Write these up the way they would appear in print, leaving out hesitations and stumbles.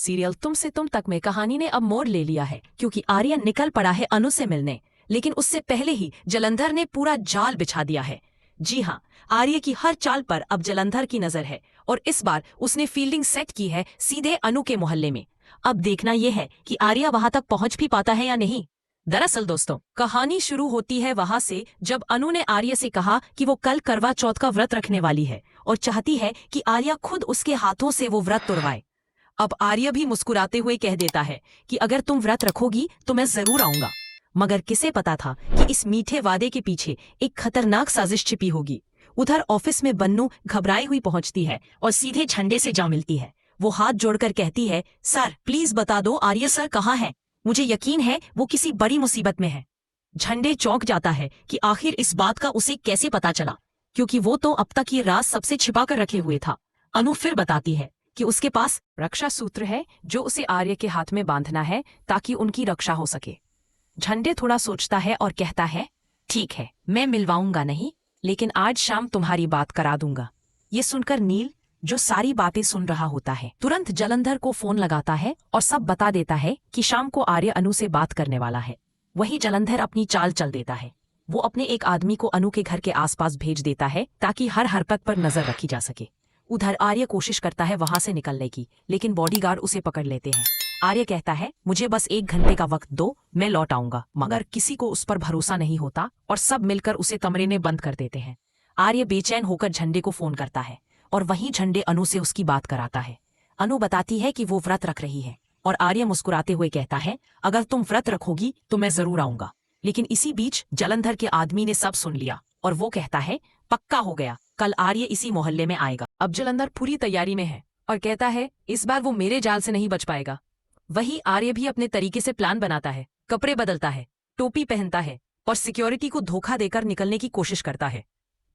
Serial तुमसे तुम तक में कहानी ने अब मोड़ ले लिया है, क्योंकि आर्यन निकल पड़ा है अनु से मिलने, लेकिन उससे पहले ही जलंधर ने पूरा जाल बिछा दिया है। जी हाँ, आर्य की हर चाल पर अब जलंधर की नजर है और इस बार उसने फील्डिंग सेट की है सीधे अनु के मोहल्ले में। अब देखना यह है कि आर्य वहां तक पहुंच भी पाता है या नहीं। दरअसल दोस्तों, कहानी शुरू होती है वहां से जब अनु ने आर्य से कहा कि वो कल करवा चौथ का व्रत रखने वाली है और चाहती है कि आर्य खुद उसके हाथों से वो व्रत तुड़वाए। अब आर्य भी मुस्कुराते हुए कह देता है कि अगर तुम व्रत रखोगी तो मैं जरूर आऊंगा। मगर किसे पता था कि इस मीठे वादे के पीछे एक खतरनाक साजिश छिपी होगी। उधर ऑफिस में बन्नू घबराई हुई पहुंचती है और सीधे झंडे से जा मिलती है। वो हाथ जोड़कर कहती है, सर प्लीज बता दो आर्य सर कहाँ है, मुझे यकीन है वो किसी बड़ी मुसीबत में है। झंडे चौंक जाता है कि आखिर इस बात का उसे कैसे पता चला, क्योंकि वो तो अब तक ये राज सबसे छिपा कर रखे हुए था। अनु फिर बताती है कि उसके पास रक्षा सूत्र है जो उसे आर्य के हाथ में बांधना है ताकि उनकी रक्षा हो सके। झंडे थोड़ा सोचता है और कहता है, ठीक है, मैं मिलवाऊंगा नहीं, लेकिन आज शाम तुम्हारी बात करा दूंगा। ये सुनकर नील, जो सारी बातें सुन रहा होता है, तुरंत जलंधर को फोन लगाता है और सब बता देता है कि शाम को आर्य अनु से बात करने वाला है। वही जलंधर अपनी चाल चल देता है। वो अपने एक आदमी को अनु के घर के आसपास भेज देता है ताकि हर हरकत पर नजर रखी जा सके। उधर आर्य कोशिश करता है वहां से निकलने की, लेकिन बॉडीगार्ड उसे पकड़ लेते हैं। आर्य कहता है, मुझे बस 1 घंटे का वक्त दो, मैं लौट आऊंगा। मगर किसी को उस पर भरोसा नहीं होता और सब मिलकर उसे कमरे में बंद कर देते हैं। आर्य बेचैन होकर झंडे को फोन करता है और वहीं झंडे अनु से उसकी बात कराता है। अनु बताती है कि वो व्रत रख रही है और आर्य मुस्कुराते हुए कहता है, अगर तुम व्रत रखोगी तो मैं जरूर आऊंगा। लेकिन इसी बीच जलंधर के आदमी ने सब सुन लिया और वो कहता है, पक्का हो गया, कल आर्य इसी मोहल्ले में आएगा। अब जलंधर पूरी तैयारी में है और कहता है इस बार वो मेरे जाल से नहीं बच पाएगा। वही आर्य भी अपने तरीके से प्लान बनाता है, कपड़े बदलता है, टोपी पहनता है और सिक्योरिटी को धोखा देकर निकलने की कोशिश करता है।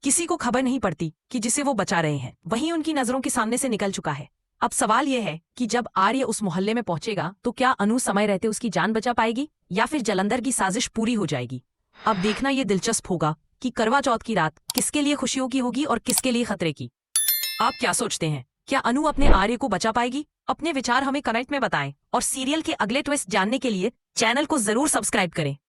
किसी को खबर नहीं पड़ती कि जिसे वो बचा रहे हैं वहीं उनकी नजरों के सामने से निकल चुका है। अब सवाल यह है कि जब आर्य उस मोहल्ले में पहुंचेगा तो क्या अनु समय रहते उसकी जान बचा पाएगी या फिर जलंधर की साजिश पूरी हो जाएगी। अब देखना यह दिलचस्प होगा कि करवा चौथ की रात किसके लिए खुशियों की होगी और किसके लिए खतरे की। आप क्या सोचते हैं, क्या अनु अपने आर्य को बचा पाएगी? अपने विचार हमें कमेंट में बताएं और सीरियल के अगले ट्विस्ट जानने के लिए चैनल को जरूर सब्सक्राइब करें।